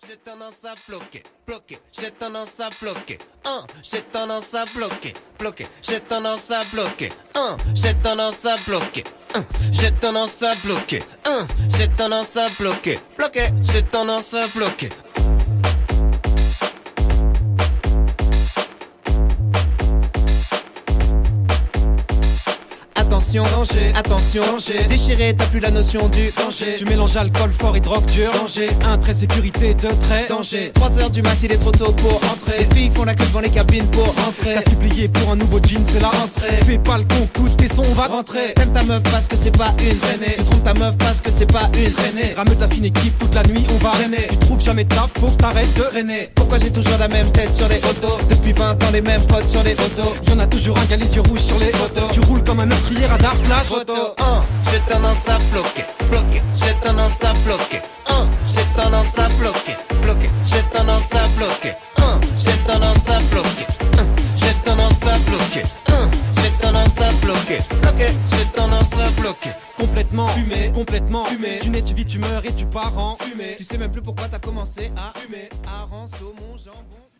J'ai tendance à bloquer, bloquer, j'ai tendance à bloquer. J'ai tendance à bloquer, bloquer, j'ai tendance à bloquer. J'ai tendance à bloquer. J'ai tendance à bloquer. J'ai tendance à bloquer, bloquer, j'ai tendance à bloquer. Attention, danger, attention, danger. Déchiré, t'as plus la notion du danger. Tu mélanges alcool fort et drogue dure. Danger, un trait sécurité, deux traits. Danger, 3h du mat, il est trop tôt pour entrer. Les filles font la queue devant les cabines pour rentrer. T'as supplié pour un nouveau jean, c'est la rentrée. Fais pas le con, coûte tes sons, on va rentrer. T'aimes ta meuf parce que c'est pas une traînée. Tu trompes ta meuf parce que c'est pas une traînée. Rameute la fine équipe toute la nuit, on va traîner. Tu trouves jamais de taf, faut que t'arrêtes de traîner. Pourquoi j'ai toujours la même tête sur les photos? Depuis 20 ans les mêmes potes sur les photos. Y'en a toujours un qui a les yeux rouges sur les photos. Tu roules comme un meurtrier radar flash. J'ai tendance à bloquer, bloquer, j'ai tendance à bloquer. J'ai tendance à bloquer, bloquer, j'ai tendance à bloquer. J'ai tendance à bloquer, j'ai tendance à bloquer. J'ai tendance à bloquer, bloquer, j'ai tendance à bloquer. Complètement fumé, complètement fumé. Tu nais, tu vis, tu meurs et tu pars en fumé. Tu sais même plus pourquoi t'as commencé à fumer. Hareng, saumon, jambon.